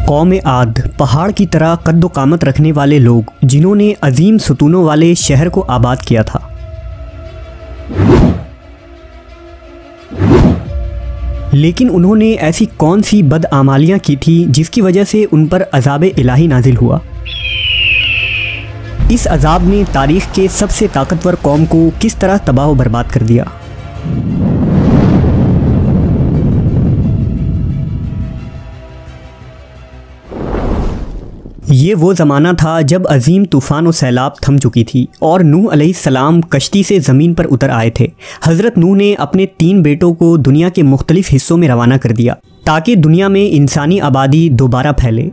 कौम आद पहाड़ की तरह कद्दो कामत रखने वाले लोग जिन्होंने अजीम सतूनों वाले शहर को आबाद किया था। लेकिन उन्होंने ऐसी कौन सी बदआमालियां की थी जिसकी वजह से उन पर अज़ाब इलाही नाजिल हुआ। इस अज़ाब ने तारीख़ के सबसे ताकतवर कौम को किस तरह तबाह व बर्बाद कर दिया। ये वो ज़माना था जब अजीम तूफ़ान और सैलाब थम चुकी थी और नूह अलैहिस्सलाम कश्ती से ज़मीन पर उतर आए थे। हज़रत नूह ने अपने 3 बेटों को दुनिया के मुख्तलिफ़ हिस्सों में रवाना कर दिया ताकि दुनिया में इंसानी आबादी दोबारा फैले।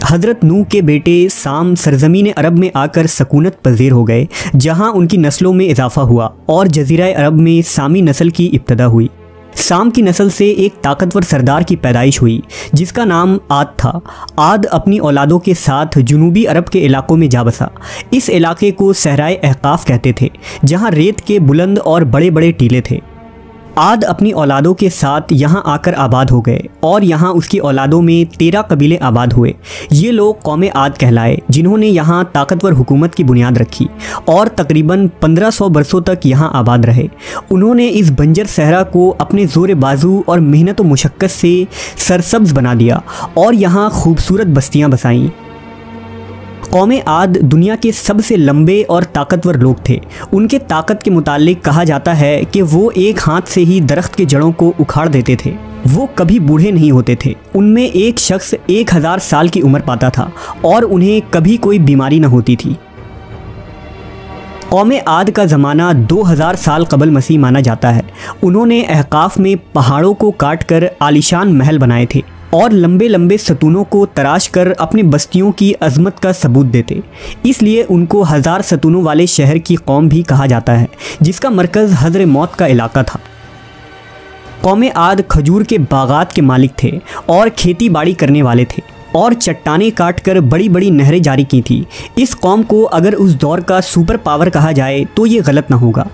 हज़रत नूह के बेटे साम सरज़मीन अरब में आकर सकूनत पज़ीर हो गए, जहाँ उनकी नस्लों में इजाफ़ा हुआ और जज़ीरा अरब में सामी नस्ल की इब्तदा हुई। साम की नस्ल से एक ताकतवर सरदार की पैदाइश हुई जिसका नाम आद था। आद अपनी औलादों के साथ जुनूबी अरब के इलाकों में जा बसा। इस इलाके को सहराए अहकाफ कहते थे, जहाँ रेत के बुलंद और बड़े बड़े टीले थे। आद अपनी औलादों के साथ यहाँ आकर आबाद हो गए और यहाँ उसकी औलादों में 13 कबीले आबाद हुए। ये लोग कौम आद कहलाए, जिन्होंने यहाँ ताकतवर हुकूमत की बुनियाद रखी और तकरीबन 1500 बरसों तक यहाँ आबाद रहे। उन्होंने इस बंजर सहरा को अपने ज़ोर बाजू और मेहनत व मुशक्क़त से सरसब्ज़ बना दिया और यहाँ खूबसूरत बस्तियाँ बसाईं। कौम आद दुनिया के सबसे लंबे और ताकतवर लोग थे। उनके ताकत के मुतालिक कहा जाता है कि वो एक हाथ से ही दरख्त के जड़ों को उखाड़ देते थे। वो कभी बूढ़े नहीं होते थे। उनमें एक शख्स 1000 साल की उम्र पाता था और उन्हें कभी कोई बीमारी न होती थी। कौम आद का ज़माना 2000 साल कबल मसीह माना जाता है। उन्होंने अहकाफ में पहाड़ों को काट कर आलीशान महल बनाए थे और लंबे लंबे सतूनों को तराश कर अपनी बस्तियों की अज़मत का सबूत देते। इसलिए उनको 1000 सतूनों वाले शहर की कौम भी कहा जाता है, जिसका मरकज़ हज़र मौत का इलाका था। कौम आद खजूर के बागात के मालिक थे और खेती बाड़ी करने वाले थे और चट्टानें काट कर बड़ी बड़ी नहरें जारी की थी। इस कौम को अगर उस दौर का सुपर पावर कहा जाए तो ये गलत ना होगा।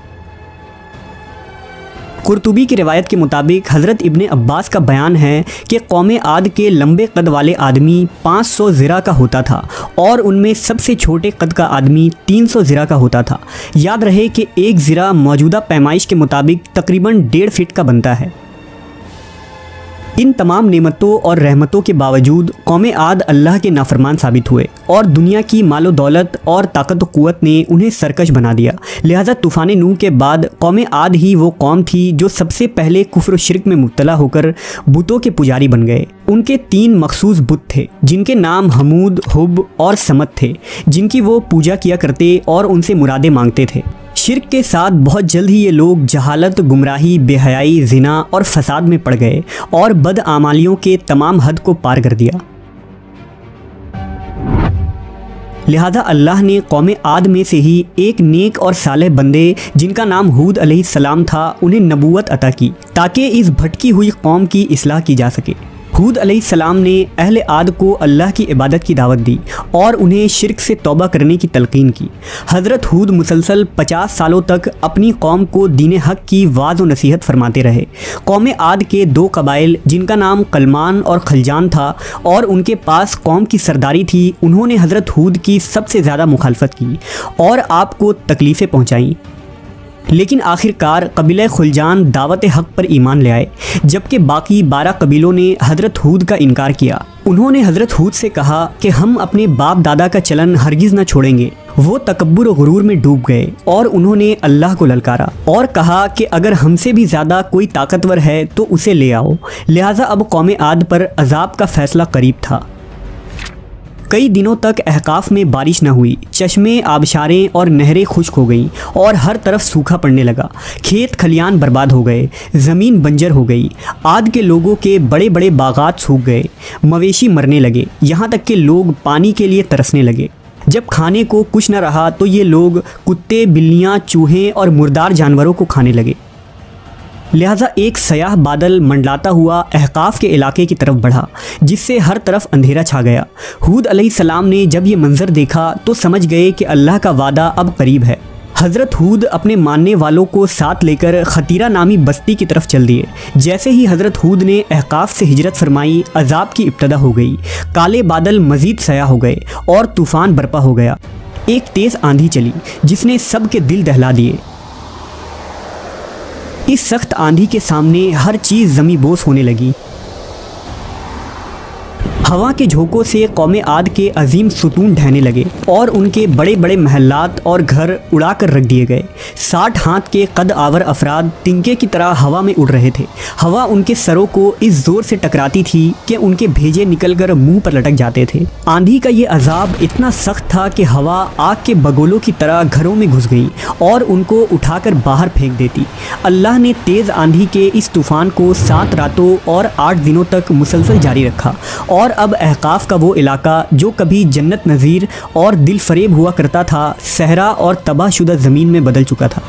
कुर्तुबी की रिवायत के मुताबिक हज़रत इब्ने अब्बास का बयान है कि कौम आद के लंबे कद वाले आदमी 500 ज़िरा का होता था और उनमें सबसे छोटे कद का आदमी 300 ज़िरा का होता था। याद रहे कि एक ज़िरा मौजूदा पैमाइश के मुताबिक तकरीबन 1.5 फीट का बनता है। इन तमाम नेमतों और रहमतों के बावजूद कौम आद अल्लाह के नाफरमान साबित हुए और दुनिया की मालो दौलत और ताकत व क़ुव्वत ने उन्हें सरकश बना दिया। लिहाजा तूफ़ान नूह के बाद कौम आद ही वो कौम थी जो सबसे पहले कुफ्र व शिर्क में मुब्तला होकर बुतों के पुजारी बन गए। उनके 3 मखसूस बुत थे जिनके नाम हमूद, हुब और समत थे, जिनकी वो पूजा किया करते और उनसे मुरादें मांगते थे। शिर्क के साथ बहुत जल्द ही ये लोग जहालत, गुमराही, बेहयाई, ज़िना और फसाद में पड़ गए और बदआमालियों के तमाम हद को पार कर दिया। लिहाजा अल्लाह ने कौम आद में से ही एक नेक और सालेह बंदे जिनका नाम हूद अलैहिस्सलाम था, उन्हें नबूवत अता की ताकि इस भटकी हुई कौम की इस्लाह की जा सके। हूद अलैहिस्सलाम ने अहले आद को अल्लाह की इबादत की दावत दी और उन्हें शिर्क से तौबा करने की तलकीन की। हज़रत हूद मुसलसल 50 सालों तक अपनी कौम को दीन हक़ की वाज़ व नसीहत फरमाते रहे। कौम आद के 2 कबाइल जिनका नाम कलमान और खलजान था और उनके पास कौम की सरदारी थी, उन्होंने हज़रत हूद की सबसे ज़्यादा मुखालफत की और आपको तकलीफ़ें पहुँचाईं। लेकिन आखिरकार कबीला खुलजान दावत हक़ पर ईमान ले आए, जबकि बाकी 12 कबीलों ने हज़रत हूद का इनकार किया। उन्होंने हज़रत हूद से कहा कि हम अपने बाप दादा का चलन हरगिज़ न छोड़ेंगे। वो तकब्बुर और गुरूर में डूब गए और उन्होंने अल्लाह को ललकारा और कहा कि अगर हमसे भी ज़्यादा कोई ताकतवर है तो उसे ले आओ। लिहाजा अब कौम आद पर अज़ाब का फ़ैसला करीब था। कई दिनों तक अहकाफ में बारिश न हुई। चश्मे, आबशारें और नहरें खुश्क हो गईं और हर तरफ सूखा पड़ने लगा। खेत खलियान बर्बाद हो गए, ज़मीन बंजर हो गई। आद के लोगों के बड़े बड़े बागात सूख गए, मवेशी मरने लगे, यहाँ तक कि लोग पानी के लिए तरसने लगे। जब खाने को कुछ न रहा तो ये लोग कुत्ते, बिल्लियाँ, चूहे और मुर्दार जानवरों को खाने लगे। लिहाजा एक सयाह बादल मंडलाता हुआ अहकाफ के इलाके की तरफ बढ़ा, जिससे हर तरफ अंधेरा छा गया। हूद अलैहिस्सलाम ने जब ये मंजर देखा तो समझ गए कि अल्लाह का वादा अब करीब है। हज़रत हूद अपने मानने वालों को साथ लेकर खतीरा नामी बस्ती की तरफ चल दिए। जैसे ही हज़रत हूद ने अहकाफ से हिजरत फरमाई, अजाब की इब्तदा हो गई। काले बादल मज़ीद सया हो गए और तूफ़ान बरपा हो गया। एक तेज़ आंधी चली जिसने सबके दिल दहला दिए। इस सख्त आंधी के सामने हर चीज़ ज़मींबोस होने लगी। हवा के झोंकों से कौम आद के अजीम सुतून ढहने लगे और उनके बड़े बड़े महल्लात और घर उड़ा कर रख दिए गए। 60 हाथ के कद आवर अफराद तिनके की तरह हवा में उड़ रहे थे। हवा उनके सरों को इस जोर से टकराती थी कि उनके भेजे निकलकर मुंह पर लटक जाते थे। आंधी का ये अजाब इतना सख्त था कि हवा आग के बगोलों की तरह घरों में घुस गई और उनको उठाकर बाहर फेंक देती। अल्लाह ने तेज़ आंधी के इस तूफ़ान को 7 रातों और 8 दिनों तक मुसलसल जारी रखा और अब अहकाफ का वो इलाका जो कभी जन्नत नज़ीर और दिल फरेब हुआ करता था, सहरा और तबाहशुदा ज़मीन में बदल चुका था।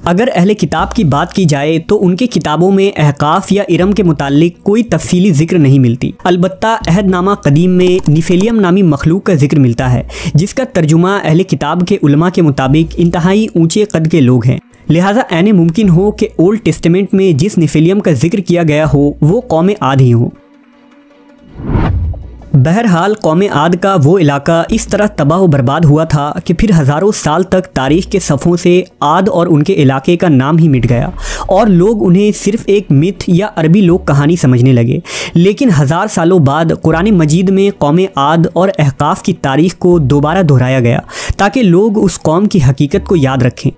अगर अहले किताब की बात की जाए तो उनके किताबों में अहकाफ या इरम के मुताल्लिक कोई तफसीली जिक्र नहीं मिलती। अलबत्ता अहदनामा कदीम में निफेलियम नामी मखलूक का जिक्र मिलता है, जिसका तर्जुमा अहले किताब के उलमा के मुताबिक इंतहाई ऊंचे कद के लोग हैं। लिहाजा ऐने मुमकिन हो कि ओल्ड टेस्टमेंट में जिस निफेलियम का जिक्र किया गया हो वो कौम आद ही हो। बहरहाल कौम आद का वो इलाका इस तरह तबाह बर्बाद हुआ था कि फिर हज़ारों साल तक तारीख़ के सफ़ों से आद और उनके इलाके का नाम ही मिट गया और लोग उन्हें सिर्फ़ एक मिथ या अरबी लोक कहानी समझने लगे। लेकिन 1000 सालों बाद कुरान मजीद में कौम आद और अहकाफ की तारीख़ को दोबारा दोहराया गया ताकि लोग उस कौम की हकीकत को याद रखें।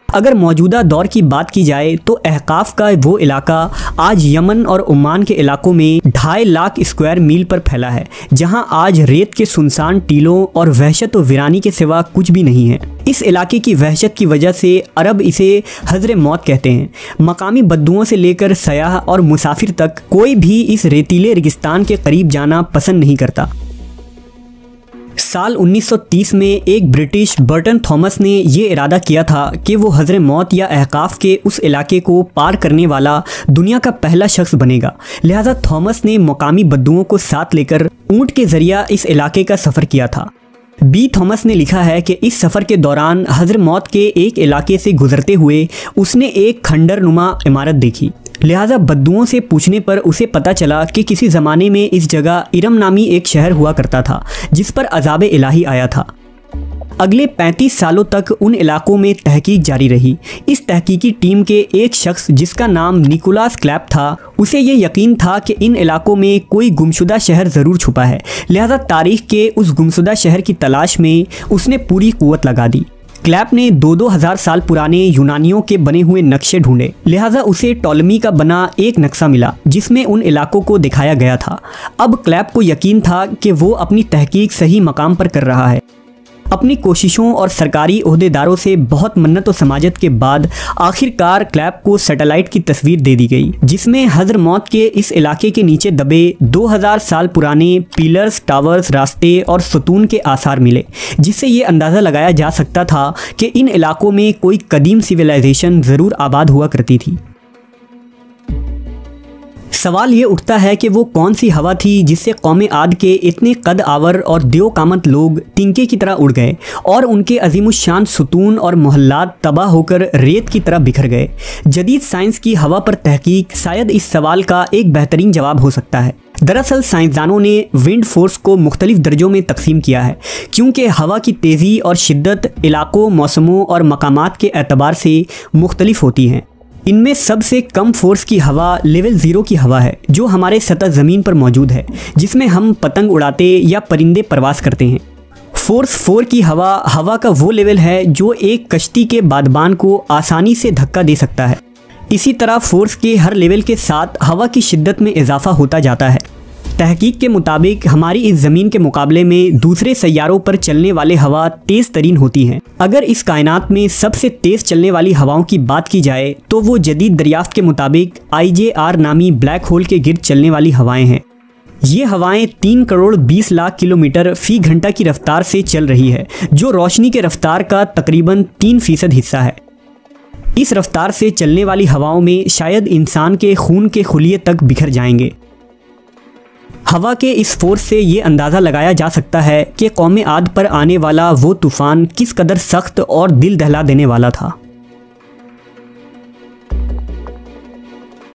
अगर मौजूदा दौर की बात की जाए तो अहकाफ का वो इलाका आज यमन और ओमान के इलाकों में 2.5 लाख स्क्वायर मील पर फैला है, जहां आज रेत के सुनसान टीलों और वहशत व वीरानी के सिवा कुछ भी नहीं है। इस इलाके की वहशत की वजह से अरब इसे हज़र मौत कहते हैं। मकामी बद्दुओं से लेकर सयाह और मुसाफिर तक कोई भी इस रेतीले रेगिस्तान के करीब जाना पसंद नहीं करता। साल 1930 में एक ब्रिटिश बर्टन थॉमस ने ये इरादा किया था कि वो हज़र मौत या अहकाफ के उस इलाके को पार करने वाला दुनिया का पहला शख्स बनेगा। लिहाजा थॉमस ने मकामी बद्दुओं को साथ लेकर ऊँट के ज़रिया इस इलाके का सफ़र किया था। बी थॉमस ने लिखा है कि इस सफ़र के दौरान हज़र मौत के एक इलाके से गुजरते हुए उसने एक खंडर नुमा इमारत देखी। लिहाजा बद्दुओं से पूछने पर उसे पता चला कि किसी ज़माने में इस जगह इरम नामी एक शहर हुआ करता था जिस पर अज़ाब इलाही आया था। अगले 35 सालों तक उन इलाकों में तहकीक जारी रही। इस तहकीकी टीम के एक शख्स जिसका नाम निकोलस क्लैप था, उसे ये यकीन था कि इन इलाकों में कोई गुमशुदा शहर ज़रूर छुपा है। लिहाजा तारीख़ के उस गुमशुदा शहर की तलाश में उसने पूरी कुव्वत लगा दी। क्लैप ने 2-2 हज़ार साल पुराने यूनानियों के बने हुए नक्शे ढूंढे। लिहाजा उसे टॉलमी का बना एक नक्शा मिला जिसमें उन इलाकों को दिखाया गया था। अब क्लैप को यकीन था कि वो अपनी तहकीक सही मकाम पर कर रहा है। अपनी कोशिशों और सरकारी ओहदेदारों से बहुत मन्नत और समाजत के बाद आखिरकार क्लैप को सैटेलाइट की तस्वीर दे दी गई, जिसमें हज़र मौत के इस इलाके के नीचे दबे 2000 साल पुराने पिलर्स, टावर्स, रास्ते और सुतून के आसार मिले, जिससे ये अंदाज़ा लगाया जा सकता था कि इन इलाकों में कोई कदीम सिविलाइजेशन ज़रूर आबाद हुआ करती थी। सवाल ये उठता है कि वो कौन सी हवा थी जिससे कौम आद के इतने कद आवर और देवकामत लोग तिनके की तरह उड़ गए और उनके अजीमुशान सुतून और मोहल्लात तबाह होकर रेत की तरह बिखर गए। जदीद साइंस की हवा पर तहकीक शायद इस सवाल का एक बेहतरीन जवाब हो सकता है। दरअसल साइंसदानों ने विंड फोर्स को मुख्तलिफ दर्जों में तकसीम किया है, क्योंकि हवा की तेज़ी और शिद्दत इलाकों, मौसमों और मकामात के एतबार से मुख्तलिफ होती हैं। इनमें सबसे कम फोर्स की हवा लेवल 0 की हवा है, जो हमारे सतह ज़मीन पर मौजूद है, जिसमें हम पतंग उड़ाते या परिंदे परवास करते हैं। फोर्स 4 की हवा का वो लेवल है जो एक कश्ती के बादबान को आसानी से धक्का दे सकता है। इसी तरह फोर्स के हर लेवल के साथ हवा की शिद्दत में इजाफा होता जाता है। तहकीक के मुताबिक हमारी इस ज़मीन के मुकाबले में दूसरे सैयारों पर चलने वाले हवा तेज़ तरीन होती हैं। अगर इस कायनात में सबसे तेज़ चलने वाली हवाओं की बात की जाए तो वो जदीद दरियाफ्त के मुताबिक IJR नामी ब्लैक होल के गिर्द चलने वाली हवाएं हैं। ये हवाएं 3 करोड़ 20 लाख किलोमीटर फ़ी घंटा की रफ्तार से चल रही है, जो रोशनी के रफ्तार का तकरीबन 3% हिस्सा है। इस रफ्तार से चलने वाली हवाओं में शायद इंसान के खून के खुलिये तक बिखर जाएंगे। हवा के इस फोर्स से ये अंदाज़ा लगाया जा सकता है कि कौम आद पर आने वाला वो तूफ़ान किस कदर सख्त और दिल दहला देने वाला था।